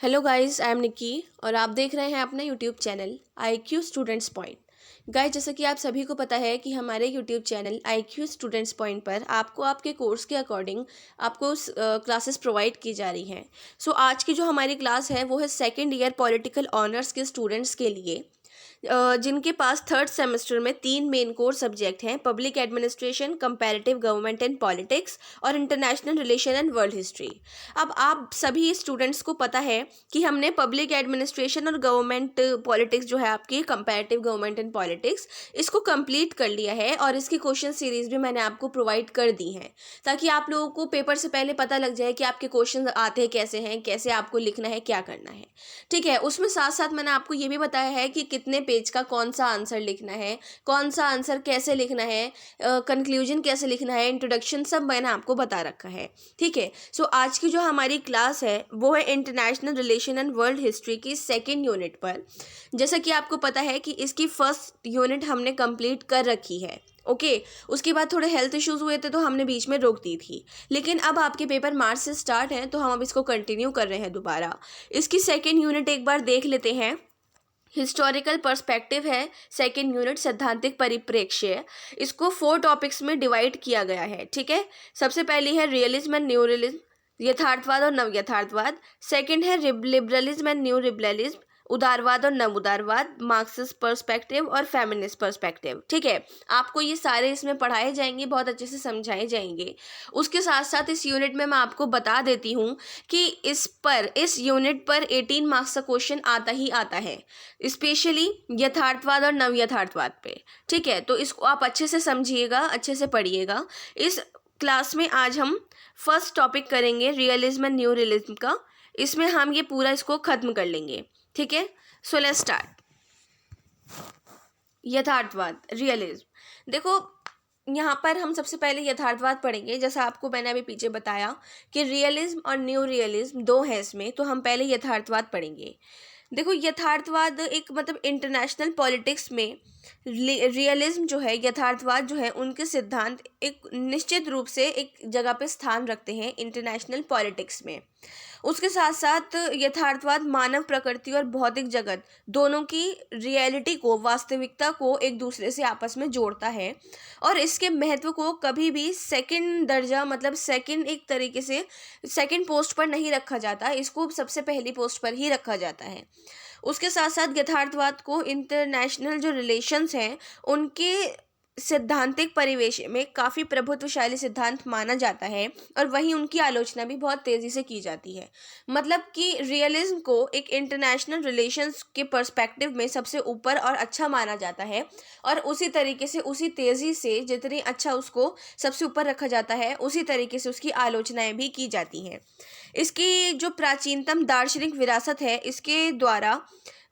Hello guys, I am Nikki और आप देख रहे हैं अपना YouTube channel I Q students point. Guys, जैसा कि आप सभी को पता है कि हमारे YouTube channel I Q students point पर आपको आपके कोर्स के अकॉर्डिंग आपको क्लासेस प्रोवाइड की जा रही हैं। सो आज की जो हमारी क्लास है वो है सेकेंड ईयर पॉलिटिकल ऑनर्स के स्टूडेंट्स के लिए, जिनके पास थर्ड सेमेस्टर में 3 मेन कोर सब्जेक्ट हैं: public administration, comparative government and politics और international relation and world history. अब आप सभी स्टूडेंट्स को पता है कि हमने पब्लिक एडमिनिस्ट्रेशन और गवर्नमेंट पॉलिटिक्स जो है आपकी कंपैरेटिव गवर्नमेंट एंड पॉलिटिक्स, इसको कंप्लीट कर लिया है और इसकी क्वेश्चन सीरीज भी मैंने आपको प्रोवाइड कर दी है, ताकि आप लोगों को पेपर से पहले पता लग जाए कि आपके क्वेश्चन आते हैं कैसे हैं, कैसे आपको लिखना है, क्या करना है। ठीक है, उसमें साथ साथ मैंने आपको ये भी बताया है कि कितने पेज का कौन सा आंसर लिखना है, कौन सा आंसर कैसे लिखना है, कंक्लूजन कैसे लिखना है, इंट्रोडक्शन, सब मैंने आपको बता रखा है। ठीक है, सो आज की जो हमारी क्लास है वो है international relation and world history की सेकेंड यूनिट पर। जैसा कि आपको पता है कि इसकी फर्स्ट यूनिट हमने कंप्लीट कर रखी है। ओके, उसके बाद थोड़े हेल्थ इश्यूज हुए थे तो हमने बीच में रोक दी थी, लेकिन अब आपके पेपर मार्च से स्टार्ट हैं तो हम अब इसको कंटिन्यू कर रहे हैं दोबारा। इसकी सेकेंड यूनिट एक बार देख लेते हैं। हिस्टोरिकल पर्सपेक्टिव है सेकेंड यूनिट, सैद्धांतिक परिप्रेक्ष्य। इसको 4 टॉपिक्स में डिवाइड किया गया है। ठीक है, सबसे पहली है रियलिज्म एंड न्यू रियलिज्म, यथार्थवाद और नव यथार्थवाद। सेकंड है लिबरलिज्म एंड न्यू लिबरलिज्म, उदारवाद और नव उदारवाद, मार्क्सिस्ट पर्सपेक्टिव और फेमिनिस्ट पर्सपेक्टिव। ठीक है, आपको ये सारे इसमें पढ़ाए जाएंगे, बहुत अच्छे से समझाए जाएंगे। उसके साथ साथ इस यूनिट में मैं आपको बता देती हूँ कि इस यूनिट पर 18 मार्क्स का क्वेश्चन आता ही आता है, स्पेशली यथार्थवाद और नव यथार्थवाद पे। ठीक है, तो इसको आप अच्छे से समझिएगा, अच्छे से पढ़िएगा। इस क्लास में आज हम फर्स्ट टॉपिक करेंगे रियलिज्म एंड न्यू रियलिज्म का। इसमें हम ये पूरा इसको खत्म कर लेंगे। ठीक है, सो लेट्स स्टार्ट। यथार्थवाद, रियलिज्म। देखो, यहाँ पर हम सबसे पहले यथार्थवाद पढ़ेंगे। जैसा आपको मैंने अभी पीछे बताया कि रियलिज्म और न्यू रियलिज्म दो हैं इसमें, तो हम पहले यथार्थवाद पढ़ेंगे। देखो, यथार्थवाद एक मतलब इंटरनेशनल पॉलिटिक्स में रियलिज्म जो है, यथार्थवाद जो है, उनके सिद्धांत एक निश्चित रूप से एक जगह पे स्थान रखते हैं इंटरनेशनल पॉलिटिक्स में। उसके साथ साथ यथार्थवाद मानव प्रकृति और भौतिक जगत दोनों की रियलिटी को, वास्तविकता को एक दूसरे से आपस में जोड़ता है और इसके महत्व को कभी भी सेकंड दर्जा, मतलब सेकंड, एक तरीके से सेकंड पोस्ट पर नहीं रखा जाता, इसको सबसे पहली पोस्ट पर ही रखा जाता है। उसके साथ साथ यथार्थवाद को इंटरनेशनल जो रिलेशंस हैं उनके सैद्धांतिक परिवेश में काफ़ी प्रभुत्वशाली सिद्धांत माना जाता है और वहीं उनकी आलोचना भी बहुत तेज़ी से की जाती है। मतलब कि रियलिज्म को एक इंटरनेशनल रिलेशंस के पर्सपेक्टिव में सबसे ऊपर और अच्छा माना जाता है और उसी तरीके से, उसी तेज़ी से जितनी अच्छा उसको सबसे ऊपर रखा जाता है, उसी तरीके से उसकी आलोचनाएं भी की जाती हैं। इसकी जो प्राचीनतम दार्शनिक विरासत है, इसके द्वारा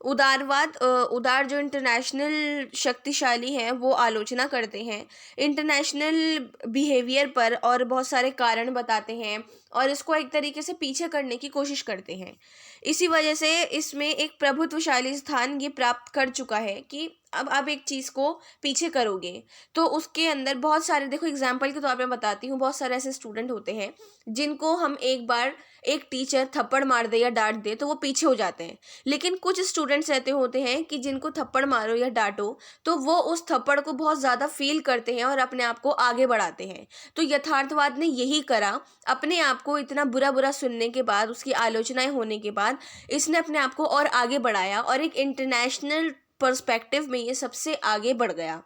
उदारवाद, उदार जो इंटरनेशनल शक्तिशाली हैं वो आलोचना करते हैं इंटरनेशनल बिहेवियर पर और बहुत सारे कारण बताते हैं और इसको एक तरीके से पीछे करने की कोशिश करते हैं। इसी वजह से इसमें एक प्रभुत्वशाली स्थान ये प्राप्त कर चुका है कि अब आप एक चीज़ को पीछे करोगे तो उसके अंदर बहुत सारे, देखो एग्जाम्पल के तौर पे बताती हूँ, बहुत सारे ऐसे स्टूडेंट होते हैं जिनको हम एक बार एक टीचर थप्पड़ मार दे या डांट दे तो वो पीछे हो जाते हैं, लेकिन कुछ स्टूडेंट्स ऐसे होते हैं कि जिनको थप्पड़ मारो या डांटो तो वो उस थप्पड़ को बहुत ज़्यादा फील करते हैं और अपने आप को आगे बढ़ाते हैं। तो यथार्थवाद ने यही करा, अपने आप को इतना बुरा बुरा सुनने के बाद, उसकी आलोचनाएं होने के बाद इसने अपने आप को और आगे बढ़ाया और एक इंटरनेशनल पर्सपेक्टिव में ये सबसे आगे बढ़ गया।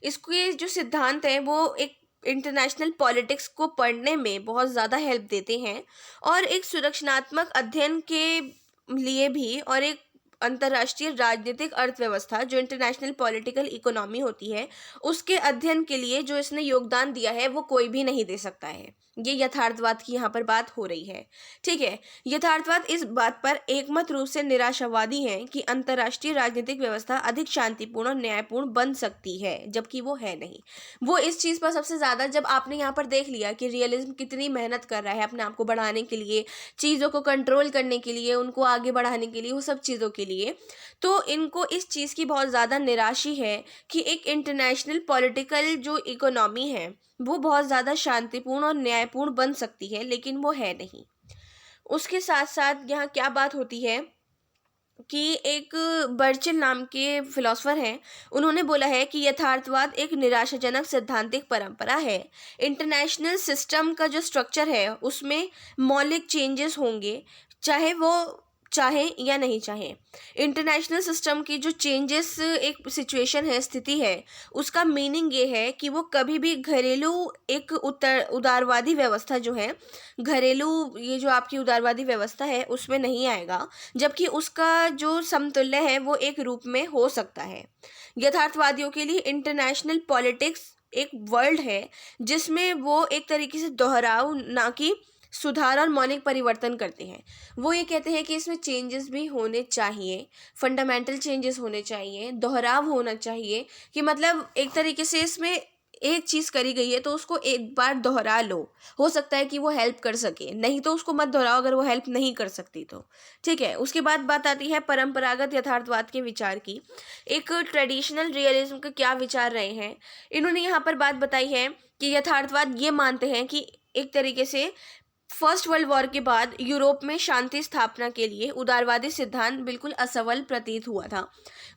इसके जो सिद्धांत हैं वो एक इंटरनेशनल पॉलिटिक्स को पढ़ने में बहुत ज़्यादा हेल्प देते हैं और एक सुरक्षात्मक अध्ययन के लिए भी, और एक अंतर्राष्ट्रीय राजनीतिक अर्थव्यवस्था जो इंटरनेशनल पॉलिटिकल इकोनॉमी होती है उसके अध्ययन के लिए जो इसने योगदान दिया है वो कोई भी नहीं दे सकता है। ये यथार्थवाद की यहाँ पर बात हो रही है। ठीक है, यथार्थवाद इस बात पर एकमत रूप से निराशावादी है कि अंतर्राष्ट्रीय राजनीतिक व्यवस्था अधिक शांतिपूर्ण और न्यायपूर्ण बन सकती है, जबकि वो है नहीं। वो इस चीज़ पर सबसे ज़्यादा, जब आपने यहाँ पर देख लिया कि रियलिज्म कितनी मेहनत कर रहा है अपने आप को बढ़ाने के लिए, चीज़ों को कंट्रोल करने के लिए, उनको आगे बढ़ाने के लिए, वो सब चीज़ों के लिए, तो इनको इस चीज़ की बहुत ज़्यादा निराशी है कि एक इंटरनेशनल पॉलिटिकल जो इकोनॉमी है वो बहुत ज़्यादा शांतिपूर्ण और न्यायपूर्ण बन सकती है, लेकिन वो है नहीं। उसके साथ साथ यहाँ क्या बात होती है कि एक बर्चिल नाम के फिलोसोफर हैं, उन्होंने बोला है कि यथार्थवाद एक निराशाजनक सैद्धांतिक परंपरा है। इंटरनेशनल सिस्टम का जो स्ट्रक्चर है उसमें मौलिक चेंजेस होंगे, चाहे वो चाहे या नहीं चाहे। इंटरनेशनल सिस्टम की जो चेंजेस एक सिचुएशन है, स्थिति है, उसका मीनिंग ये है कि वो कभी भी घरेलू एक उदारवादी व्यवस्था जो है, घरेलू ये जो आपकी उदारवादी व्यवस्था है उसमें नहीं आएगा, जबकि उसका जो समतुल्य है वो एक रूप में हो सकता है। यथार्थवादियों के लिए इंटरनेशनल पॉलिटिक्स एक वर्ल्ड है जिसमें वो एक तरीके से दोहराव ना कि सुधार और मौलिक परिवर्तन करते हैं। वो ये कहते हैं कि इसमें चेंजेस भी होने चाहिए, फंडामेंटल चेंजेस होने चाहिए, दोहराव होना चाहिए, कि मतलब एक तरीके से इसमें एक चीज़ करी गई है तो उसको एक बार दोहरा लो, हो सकता है कि वो हेल्प कर सके, नहीं तो उसको मत दोहराओ अगर वो हेल्प नहीं कर सकती तो। ठीक है, उसके बाद बात आती है परंपरागत यथार्थवाद के विचार की। एक ट्रेडिशनल रियलिज्म के क्या विचार रहे हैं, इन्होंने यहाँ पर बात बताई है कि यथार्थवाद ये मानते हैं कि एक तरीके से फर्स्ट वर्ल्ड वॉर के बाद यूरोप में शांति स्थापना के लिए उदारवादी सिद्धांत बिल्कुल असफल प्रतीत हुआ था।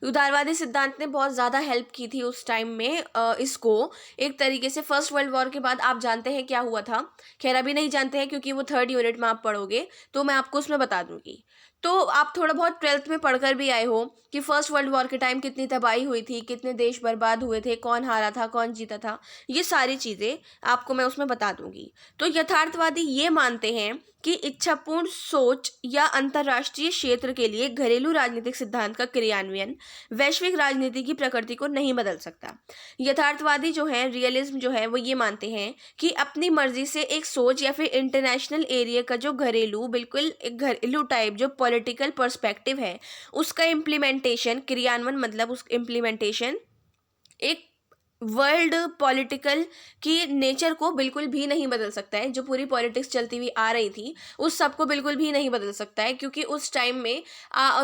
उदारवादी सिद्धांत ने बहुत ज़्यादा हेल्प की थी उस टाइम में इसको एक तरीके से। फर्स्ट वर्ल्ड वॉर के बाद आप जानते हैं क्या हुआ था, खैर अभी नहीं जानते हैं क्योंकि वो 3rd यूनिट में आप पढ़ोगे तो मैं आपको उसमें बता दूंगी। तो आप थोड़ा बहुत 12th में पढ़कर भी आए हो कि फर्स्ट वर्ल्ड वॉर के टाइम कितनी तबाही हुई थी, कितने देश बर्बाद हुए थे, कौन हारा था, कौन जीता था, ये सारी चीज़ें आपको मैं उसमें बता दूंगी। तो यथार्थवादी ये मानते हैं कि इच्छापूर्ण सोच या अंतर्राष्ट्रीय क्षेत्र के लिए घरेलू राजनीतिक सिद्धांत का क्रियान्वयन वैश्विक राजनीति की प्रकृति को नहीं बदल सकता। यथार्थवादी जो है, रियलिज्म जो है, वो ये मानते हैं कि अपनी मर्जी से एक सोच या फिर इंटरनेशनल एरिया का जो घरेलू, बिल्कुल एक घरेलू टाइप जो पॉलिटिकल पर्सपेक्टिव है, उसका इम्प्लीमेंटेशन, क्रियान्वयन मतलब उस इम्प्लीमेंटेशन एक वर्ल्ड पॉलिटिकल की नेचर को बिल्कुल भी नहीं बदल सकता है। जो पूरी पॉलिटिक्स चलती हुई आ रही थी उस सब को बिल्कुल भी नहीं बदल सकता है, क्योंकि उस टाइम में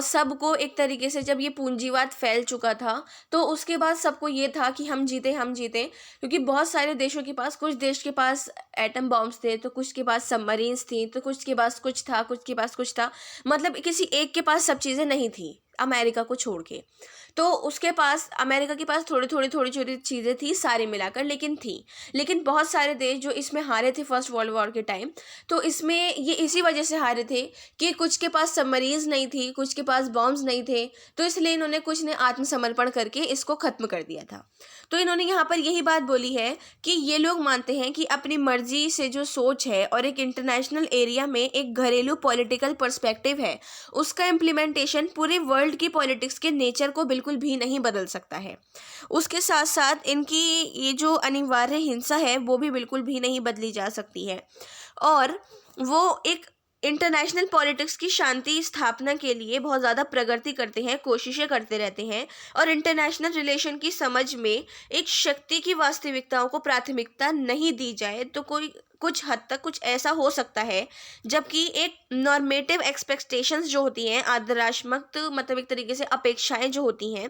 सबको एक तरीके से जब ये पूंजीवाद फैल चुका था तो उसके बाद सबको ये था कि हम जीते हम जीते, क्योंकि बहुत सारे देशों के पास, कुछ देश के पास एटम बॉम्ब्स थे, तो कुछ के पास सबमरीन्स थी, तो कुछ के पास कुछ था, कुछ के पास कुछ था, मतलब किसी एक के पास सब चीज़ें नहीं थी अमेरिका को छोड़ के। तो उसके पास, अमेरिका के पास थोड़ी छोटी चीज़ें थी सारी मिलाकर, लेकिन थी। लेकिन बहुत सारे देश जो इसमें हारे थे फर्स्ट वर्ल्ड वॉर के टाइम, तो इसमें ये इसी वजह से हारे थे कि कुछ के पास सबमरीन्स नहीं थी, कुछ के पास बॉम्ब्स नहीं थे, तो इसलिए इन्होंने कुछ ने आत्मसमर्पण करके इसको ख़त्म कर दिया था। तो इन्होंने यहाँ पर यही बात बोली है कि ये लोग मानते हैं कि अपनी मर्जी से जो सोच है और एक इंटरनेशनल एरिया में एक घरेलू पॉलिटिकल पर्सपेक्टिव है, उसका इम्प्लीमेंटेशन पूरे वर्ल्ड की पॉलिटिक्स के नेचर को बिल्कुल भी नहीं बदल सकता है। उसके साथ साथ इनकी ये जो अनिवार्य हिंसा है वो भी बिल्कुल भी नहीं बदली जा सकती है, और वो एक इंटरनेशनल पॉलिटिक्स की शांति स्थापना के लिए बहुत ज़्यादा प्रगति करते हैं, कोशिशें करते रहते हैं, और इंटरनेशनल रिलेशन की समझ में एक शक्ति की वास्तविकताओं को प्राथमिकता नहीं दी जाए तो कोई कुछ हद तक कुछ ऐसा हो सकता है, जबकि एक नॉर्मेटिव एक्सपेक्टेशंस जो होती हैं, आदर्शात्मक मतलब एक तरीके से अपेक्षाएं जो होती हैं,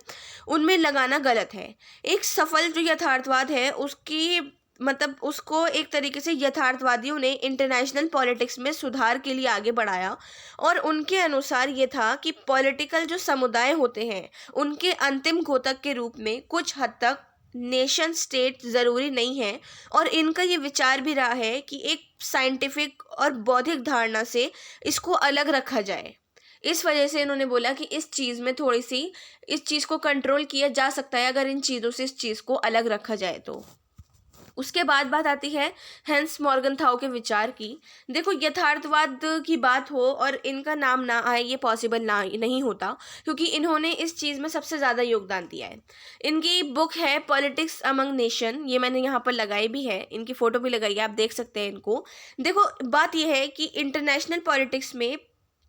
उनमें लगाना गलत है। एक सफल जो यथार्थवाद है उसकी मतलब उसको एक तरीके से यथार्थवादियों ने इंटरनेशनल पॉलिटिक्स में सुधार के लिए आगे बढ़ाया, और उनके अनुसार ये था कि पॉलिटिकल जो समुदाय होते हैं उनके अंतिम घोतक के रूप में कुछ हद तक नेशन स्टेट ज़रूरी नहीं है, और इनका ये विचार भी रहा है कि एक साइंटिफिक और बौद्धिक धारणा से इसको अलग रखा जाए। इस वजह से इन्होंने बोला कि इस चीज़ में थोड़ी सी इस चीज़ को कंट्रोल किया जा सकता है अगर इन चीज़ों से इस चीज़ को अलग रखा जाए तो। उसके बाद बात आती है हेंस मॉर्गनथाउ के विचार की। देखो, यथार्थवाद की बात हो और इनका नाम ना आए ये पॉसिबल ना नहीं होता, क्योंकि इन्होंने इस चीज़ में सबसे ज़्यादा योगदान दिया है। इनकी बुक है पॉलिटिक्स अमंग नेशन, ये मैंने यहाँ पर लगाई भी है, इनकी फ़ोटो भी लगाई है, आप देख सकते हैं इनको। देखो, बात यह है कि इंटरनेशनल पॉलिटिक्स में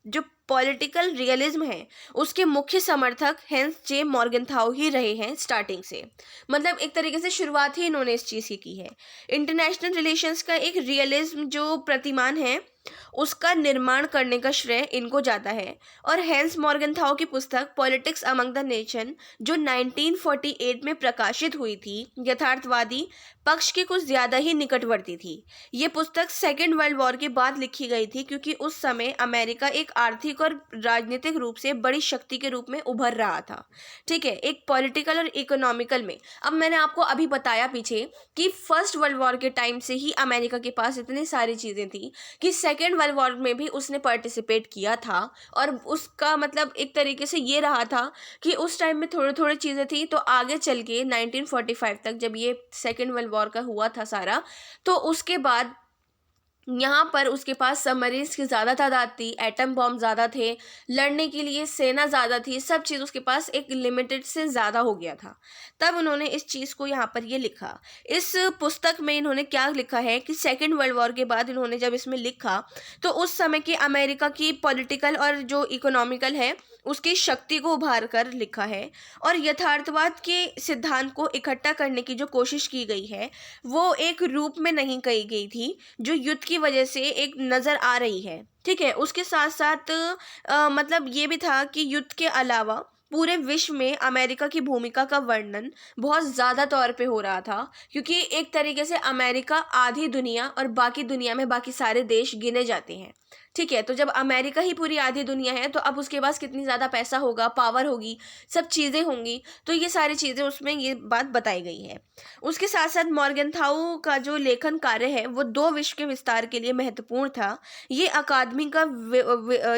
जो पॉलिटिकल रियलिज्म है उसके मुख्य समर्थक हेंस जे मॉर्गनथाउ ही रहे हैं स्टार्टिंग से, मतलब एक तरीके से शुरुआत ही इन्होंने इस चीज़ की है। इंटरनेशनल रिलेशंस का एक रियलिज्म जो प्रतिमान है उसका निर्माण करने का श्रेय इनको जाता है। और हेंस मॉर्गनथाउ की पुस्तक पॉलिटिक्स अमंग द नेशन जो 1948 में प्रकाशित हुई थी, यथार्थवादी पक्ष के कुछ ज़्यादा ही निकटवर्ती थी। ये पुस्तक सेकेंड वर्ल्ड वॉर के बाद लिखी गई थी, क्योंकि उस समय अमेरिका एक आर्थिक और राजनीतिक रूप से बड़ी शक्ति के रूप में उभर रहा था। ठीक है, एक पॉलिटिकल और इकोनॉमिकल में। अब मैंने आपको अभी बताया पीछे कि फर्स्ट वर्ल्ड वॉर के टाइम से ही अमेरिका के पास इतनी सारी चीज़ें थी कि सेकेंड वर्ल्ड वॉर में भी उसने पार्टिसिपेट किया था। और उसका मतलब एक तरीके से ये रहा था कि उस टाइम में थोड़ी थोड़ी चीज़ें थी, तो आगे चल के 1945 तक जब ये सेकेंड वर्ल्ड वॉर का हुआ था सारा, तो उसके बाद यहाँ पर उसके पास सबमरीन्स की ज़्यादा तादाद थी, एटम बॉम्ब ज़्यादा थे, लड़ने के लिए सेना ज़्यादा थी, सब चीज़ उसके पास एक लिमिटेड से ज़्यादा हो गया था। तब उन्होंने इस चीज़ को यहाँ पर ये लिखा। इस पुस्तक में इन्होंने क्या लिखा है कि सेकेंड वर्ल्ड वॉर के बाद इन्होंने जब इसमें लिखा, तो उस समय की अमेरिका की पॉलिटिकल और जो इकोनॉमिकल है उसकी शक्ति को उभार कर लिखा है। और यथार्थवाद के सिद्धांत को इकट्ठा करने की जो कोशिश की गई है वो एक रूप में नहीं कही गई थी जो युद्ध की वजह से एक नज़र आ रही है। ठीक है, उसके साथ साथ मतलब ये भी था कि युद्ध के अलावा पूरे विश्व में अमेरिका की भूमिका का वर्णन बहुत ज़्यादा तौर पे हो रहा था, क्योंकि एक तरीके से अमेरिका आधी दुनिया और बाकी दुनिया में बाकी सारे देश गिने जाते हैं। ठीक है, तो जब अमेरिका ही पूरी आधी दुनिया है तो अब उसके पास कितनी ज़्यादा पैसा होगा, पावर होगी, सब चीज़ें होंगी, तो ये सारी चीज़ें उसमें ये बात बताई गई है। उसके साथ साथ मॉर्गनथाउ का जो लेखन कार्य है वो दो विश्व के विस्तार के लिए महत्वपूर्ण था। ये अकादमी का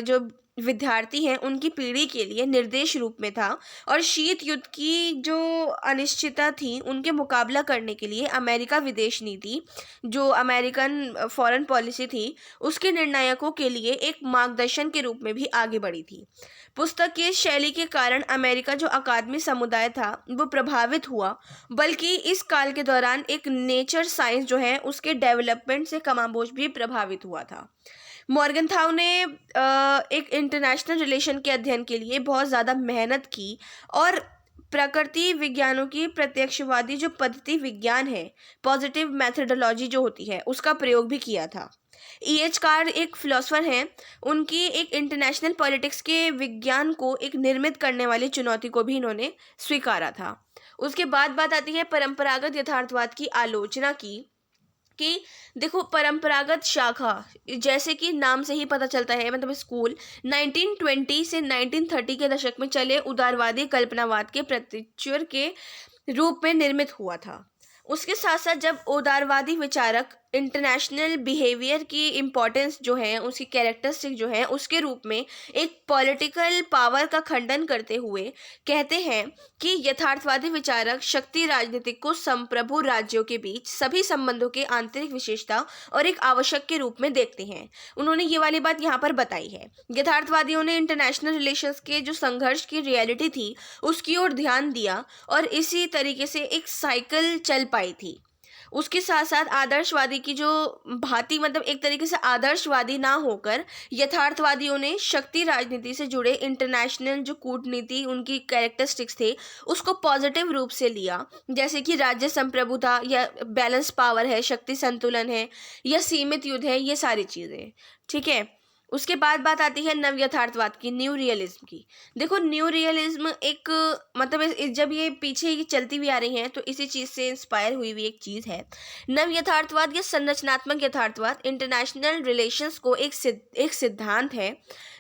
जो विद्यार्थी हैं उनकी पीढ़ी के लिए निर्देश रूप में था। और शीत युद्ध की जो अनिश्चितता थी उनके मुकाबला करने के लिए अमेरिका विदेश नीति, जो अमेरिकन फॉरेन पॉलिसी थी, उसके निर्णायकों के लिए एक मार्गदर्शन के रूप में भी आगे बढ़ी थी। पुस्तक की शैली के कारण अमेरिका जो अकादमी समुदाय था वो प्रभावित हुआ, बल्कि इस काल के दौरान एक नेचर साइंस जो है उसके डेवलपमेंट से कमाबोश भी प्रभावित हुआ था। मॉर्गनथाउ ने एक इंटरनेशनल रिलेशन के अध्ययन के लिए बहुत ज़्यादा मेहनत की और प्रकृति विज्ञानों की प्रत्यक्षवादी जो पद्धति विज्ञान है, पॉजिटिव मेथडोलॉजी जो होती है, उसका प्रयोग भी किया था। E.H. कार एक फिलोसफर हैं, उनकी एक इंटरनेशनल पॉलिटिक्स के विज्ञान को एक निर्मित करने वाली चुनौती को भी इन्होंने स्वीकारा था। उसके बाद बात आती है परंपरागत यथार्थवाद की आलोचना की, कि देखो परंपरागत शाखा, जैसे कि नाम से ही पता चलता है, मतलब स्कूल 1920 से 1930 के दशक में चले उदारवादी कल्पनावाद के प्रत्युत्तर के रूप में निर्मित हुआ था। उसके साथ साथ जब उदारवादी विचारक इंटरनेशनल बिहेवियर की इम्पोर्टेंस जो है, उसकी कैरेक्टरिस्टिक जो है, उसके रूप में एक पॉलिटिकल पावर का खंडन करते हुए कहते हैं कि यथार्थवादी विचारक शक्ति राजनीतिक को संप्रभु राज्यों के बीच सभी संबंधों के आंतरिक विशेषता और एक आवश्यक के रूप में देखते हैं। उन्होंने ये वाली बात यहाँ पर बताई है। यथार्थवादियों ने इंटरनेशनल रिलेशंस के जो संघर्ष की रियलिटी थी उसकी ओर ध्यान दिया और इसी तरीके से एक साइकिल चल पाई थी। उसके साथ साथ आदर्शवादी की जो भांति, मतलब एक तरीके से आदर्शवादी ना होकर यथार्थवादियों ने शक्ति राजनीति से जुड़े इंटरनेशनल जो कूटनीति उनकी कैरेक्टरिस्टिक्स थे उसको पॉजिटिव रूप से लिया, जैसे कि राज्य संप्रभुता या बैलेंस पावर है, शक्ति संतुलन है या सीमित युद्ध है, ये सारी चीज़ें। ठीक है, उसके बाद बात आती है नव यथार्थवाद की, न्यू रियलिज्म की। देखो न्यू रियलिज्म एक मतलब जब ये पीछे ही चलती हुई आ रही हैं तो इसी चीज़ से इंस्पायर हुई हुई एक चीज़ है। नव यथार्थवाद या संरचनात्मक यथार्थवाद इंटरनेशनल रिलेशंस को एक सिद्धांत है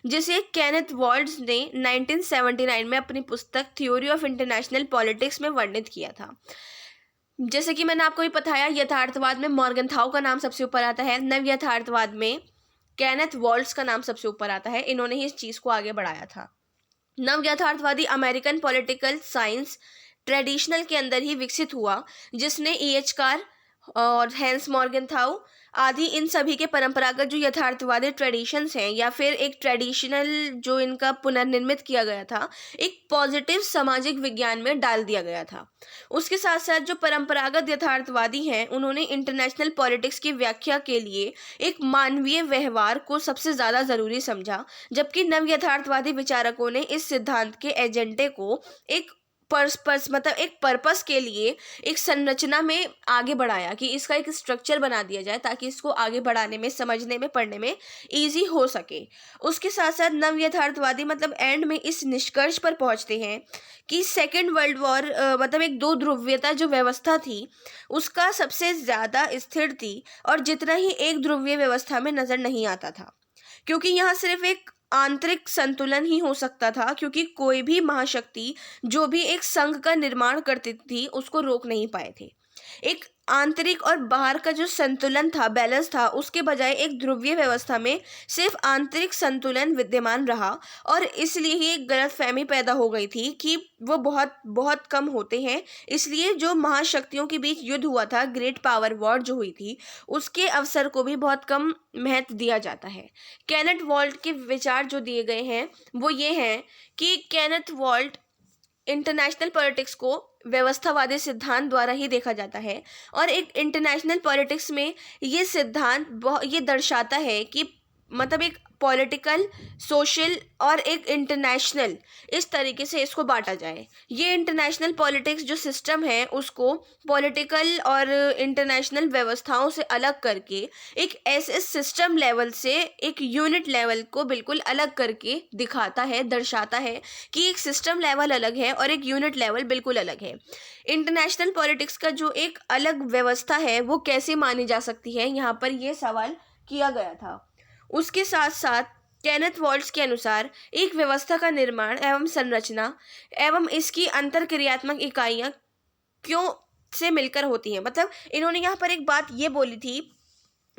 जिसे केनेथ वॉल्ड्स ने 1979 में अपनी पुस्तक थ्योरी ऑफ इंटरनेशनल पॉलिटिक्स में वर्णित किया था। जैसे कि मैंने आपको भी बताया, यथार्थवाद में मॉर्गनथाउ का नाम सबसे ऊपर आता है, नव यथार्थवाद में केनेथ वॉल्ड्स का नाम सबसे ऊपर आता है। इन्होंने ही इस चीज़ को आगे बढ़ाया था। नव यथार्थवादी अमेरिकन पॉलिटिकल साइंस ट्रेडिशनल के अंदर ही विकसित हुआ, जिसने E.H. कार और हेंस मॉर्गनथाउ आदि इन सभी के परंपरागत जो यथार्थवादी ट्रेडिशंस हैं या फिर एक ट्रेडिशनल जो इनका पुनर्निर्मित किया गया था, एक पॉजिटिव सामाजिक विज्ञान में डाल दिया गया था। उसके साथ साथ जो परंपरागत यथार्थवादी हैं उन्होंने इंटरनेशनल पॉलिटिक्स की व्याख्या के लिए एक मानवीय व्यवहार को सबसे ज़्यादा ज़रूरी समझा, जबकि नव यथार्थवादी विचारकों ने इस सिद्धांत के एजेंडे को एक मतलब एक पर्पस के लिए एक संरचना में आगे बढ़ाया कि इसका एक स्ट्रक्चर बना दिया जाए ताकि इसको आगे बढ़ाने में, समझने में, पढ़ने में इजी हो सके। उसके साथ साथ नव यथार्थवादी मतलब एंड में इस निष्कर्ष पर पहुंचते हैं कि सेकेंड वर्ल्ड वॉर मतलब एक दो ध्रुवीयता जो व्यवस्था थी उसका सबसे ज़्यादा स्थिर थी और जितना ही एक ध्रुवीय व्यवस्था में नज़र नहीं आता था, क्योंकि यहाँ सिर्फ एक आंतरिक संतुलन ही हो सकता था, क्योंकि कोई भी महाशक्ति जो भी एक संघ का निर्माण करती थी उसको रोक नहीं पाए थे। एक आंतरिक और बाहर का जो संतुलन था, बैलेंस था, उसके बजाय एक ध्रुवीय व्यवस्था में सिर्फ आंतरिक संतुलन विद्यमान रहा और इसलिए ही एक गलतफहमी पैदा हो गई थी कि वो बहुत बहुत कम होते हैं। इसलिए जो महाशक्तियों के बीच युद्ध हुआ था, ग्रेट पावर वॉर जो हुई थी, उसके अवसर को भी बहुत कम महत्व दिया जाता है। केनेथ वॉल्ट के विचार जो दिए गए हैं वो ये हैं कि केनेथ वॉल्ट इंटरनेशनल पॉलिटिक्स को व्यवस्थावादी सिद्धांत द्वारा ही देखा जाता है और एक इंटरनेशनल पॉलिटिक्स में ये सिद्धांत ये दर्शाता है कि मतलब एक पॉलिटिकल, सोशल और एक इंटरनेशनल, इस तरीके से इसको बांटा जाए। ये इंटरनेशनल पॉलिटिक्स जो सिस्टम है उसको पॉलिटिकल और इंटरनेशनल व्यवस्थाओं से अलग करके एक ऐसे सिस्टम लेवल से एक यूनिट लेवल को बिल्कुल अलग करके दिखाता है, दर्शाता है कि एक सिस्टम लेवल अलग है और एक यूनिट लेवल बिल्कुल अलग है। इंटरनेशनल पॉलिटिक्स का जो एक अलग व्यवस्था है वो कैसे मानी जा सकती है, यहाँ पर ये सवाल किया गया था। उसके साथ साथ केनेथ वॉल्ट्स के अनुसार एक व्यवस्था का निर्माण एवं संरचना एवं इसकी अंतरक्रियात्मक इकाइयाँ क्यों से मिलकर होती हैं। मतलब इन्होंने यहाँ पर एक बात ये बोली थी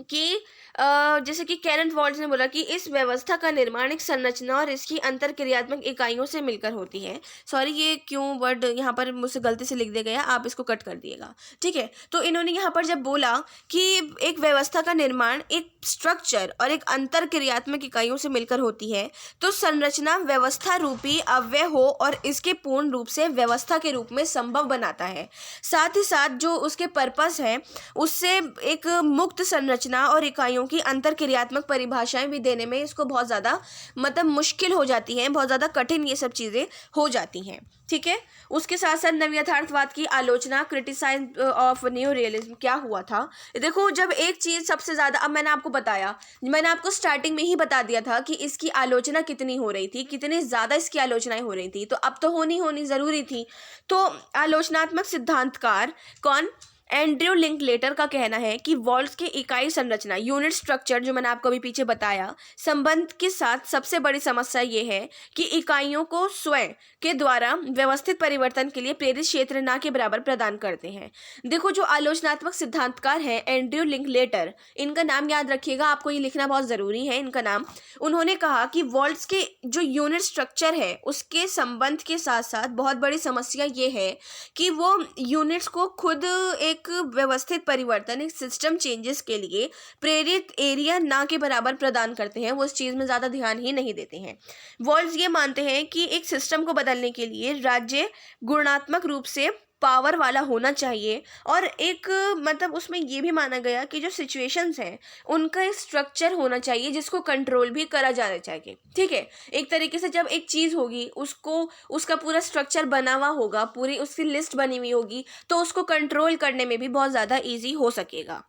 कि जैसे कि केनेथ वॉल्ट्स ने बोला कि इस व्यवस्था का निर्माण एक संरचना और इसकी अंतरक्रियात्मक इकाइयों से मिलकर होती है। सॉरी, ये क्यों वर्ड यहाँ पर मुझसे गलती से लिख दिया गया, आप इसको कट कर दिएगा, ठीक है। तो इन्होंने यहाँ पर जब बोला कि एक व्यवस्था का निर्माण एक स्ट्रक्चर और एक अंतरक्रियात्मक इकाइयों से मिलकर होती है, तो संरचना व्यवस्था रूपी अव्यय हो और इसके पूर्ण रूप से व्यवस्था के रूप में संभव बनाता है। साथ ही साथ जो उसके पर्पस है उससे एक मुक्त संरचना और इकाइयों की अंतरक्रियात्मक परिभाषाएं भी देने में इसको बहुत ज़्यादा मतलब मुश्किल हो जाती हैं, बहुत ज़्यादा कठिन ये सब चीज़ें हो जाती हैं, ठीक है। उसके साथ साथ नव यथार्थवाद की आलोचना, क्रिटिसाइज ऑफ न्यू रियलिज्म, क्या हुआ था। देखो, जब एक चीज़ सबसे ज़्यादा, अब मैंने आपको बताया, मैंने आपको स्टार्टिंग में ही बता दिया था कि इसकी आलोचना कितनी हो रही थी, कितनी ज़्यादा इसकी आलोचनाएं हो रही थी, तो अब तो होनी ज़रूरी थी। तो आलोचनात्मक सिद्धांतकार कौन, एंड्रयू लिंकलेटर का कहना है कि वॉल्ट्स की इकाई संरचना, यूनिट स्ट्रक्चर, जो मैंने आपको अभी पीछे बताया, संबंध के साथ सबसे बड़ी समस्या ये है कि इकाइयों को स्वयं के द्वारा व्यवस्थित परिवर्तन के लिए प्रेरित क्षेत्र ना के बराबर प्रदान करते हैं। देखो, जो आलोचनात्मक सिद्धांतकार हैं एंड्रयू लिंकलेटर, इनका नाम याद रखिएगा, आपको ये लिखना बहुत ज़रूरी है इनका नाम। उन्होंने कहा कि वॉल्ट्स के जो यूनिट स्ट्रक्चर है उसके संबंध के साथ साथ बहुत बड़ी समस्या ये है कि वो यूनिट्स को खुद एक व्यवस्थित परिवर्तन, एक सिस्टम चेंजेस के लिए प्रेरित एरिया ना के बराबर प्रदान करते हैं, वो इस चीज़ में ज़्यादा ध्यान ही नहीं देते हैं। वॉल्ट्स ये मानते हैं कि एक सिस्टम को बदलने के लिए राज्य गुणात्मक रूप से पावर वाला होना चाहिए और एक मतलब उसमें ये भी माना गया कि जो सिचुएशंस हैं उनका एक स्ट्रक्चर होना चाहिए जिसको कंट्रोल भी करा जाना चाहिए, ठीक है। एक तरीके से जब एक चीज़ होगी उसको उसका पूरा स्ट्रक्चर बना हुआ होगा, पूरी उसकी लिस्ट बनी हुई होगी, तो उसको कंट्रोल करने में भी बहुत ज़्यादा ईजी हो सकेगा।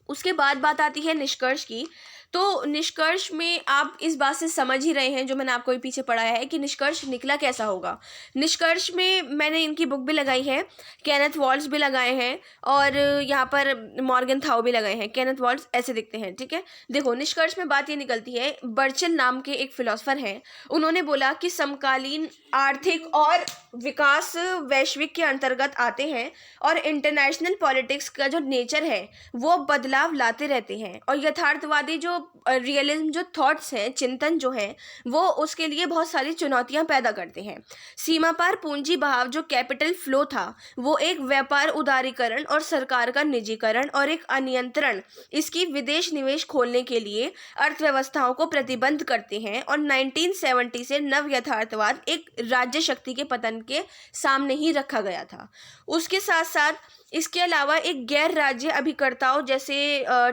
उसके बाद बात आती है निष्कर्ष की। तो निष्कर्ष में आप इस बात से समझ ही रहे हैं जो मैंने आपको पीछे पढ़ाया है कि निष्कर्ष निकला कैसा होगा। निष्कर्ष में मैंने इनकी बुक भी लगाई है, केनेथ वॉल्ट्स भी लगाए हैं और यहाँ पर मॉर्गनथाउ भी लगाए हैं। केनेथ वॉल्ट्स ऐसे दिखते हैं, ठीक है। देखो, निष्कर्ष में बात ये निकलती है, बर्चिल नाम के एक फिलोसफर हैं, उन्होंने बोला कि समकालीन आर्थिक और विकास वैश्विक के अंतर्गत आते हैं और इंटरनेशनल पॉलिटिक्स का जो नेचर है वो बदलाव लाते रहते हैं और यथार्थवादी जो रियलिज्म, जो थॉट्स हैं, चिंतन जो है, वो उसके लिए बहुत सारी चुनौतियां पैदा करते हैं। सीमा पार पूंजी बहाव, जो कैपिटल फ्लो था, वो एक व्यापार उदारीकरण और सरकार का निजीकरण और एक अनियंत्रण इसकी विदेश निवेश खोलने के लिए अर्थव्यवस्थाओं को प्रतिबंध करते हैं और 1970 से नव यथार्थवाद एक राज्य शक्ति के पतन के सामने ही रखा गया था। उसके साथ साथ इसके अलावा एक गैर राज्य अभिकर्ताओं जैसे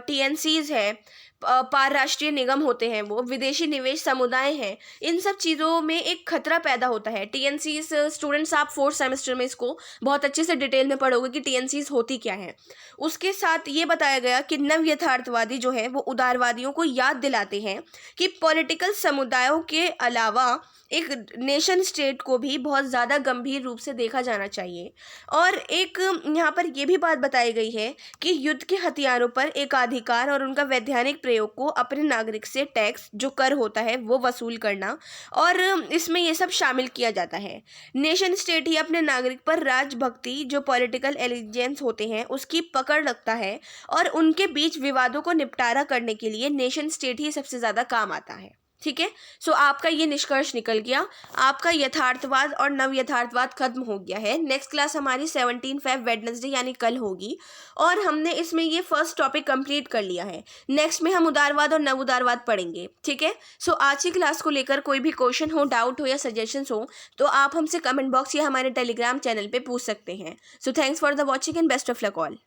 TNCs है, पारराष्ट्रीय निगम होते हैं, वो विदेशी निवेश समुदाय हैं, इन सब चीज़ों में एक खतरा पैदा होता है। टीएनसीज स्टूडेंट्स, आप फोर्थ सेमेस्टर में इसको बहुत अच्छे से डिटेल में पढ़ोगे कि टीएनसीज होती क्या है। उसके साथ ये बताया गया कि नव यथार्थवादी जो है वो उदारवादियों को याद दिलाते हैं कि पॉलिटिकल समुदायों के अलावा एक नेशन स्टेट को भी बहुत ज़्यादा गंभीर रूप से देखा जाना चाहिए। और एक यहाँ पर ये भी बात बताई गई है कि युद्ध के हथियारों पर एकाधिकार और उनका वैधानिक प्रयोग को अपने नागरिक से टैक्स जो कर होता है वो वसूल करना, और इसमें ये सब शामिल किया जाता है। नेशन स्टेट ही अपने नागरिक पर राजभक्ति जो पॉलिटिकल एलिजेंस होते हैं उसकी पकड़ रखता है, और उनके बीच विवादों को निपटारा करने के लिए नेशन स्टेट ही सबसे ज़्यादा काम आता है। ठीक है, सो आपका ये निष्कर्ष निकल गया, आपका यथार्थवाद और नव यथार्थवाद खत्म हो गया है। नेक्स्ट क्लास हमारी 17 फेब वेडनेसडे यानी कल होगी, और हमने इसमें ये फर्स्ट टॉपिक कंप्लीट कर लिया है। नेक्स्ट में हम उदारवाद और नव उदारवाद पढ़ेंगे। ठीक है, सो आज की क्लास को लेकर कोई भी क्वेश्चन हो, डाउट हो या सजेशंस हो तो आप हमसे कमेंट बॉक्स या हमारे टेलीग्राम चैनल पे पूछ सकते हैं। So thanks for the watching and best of luck all.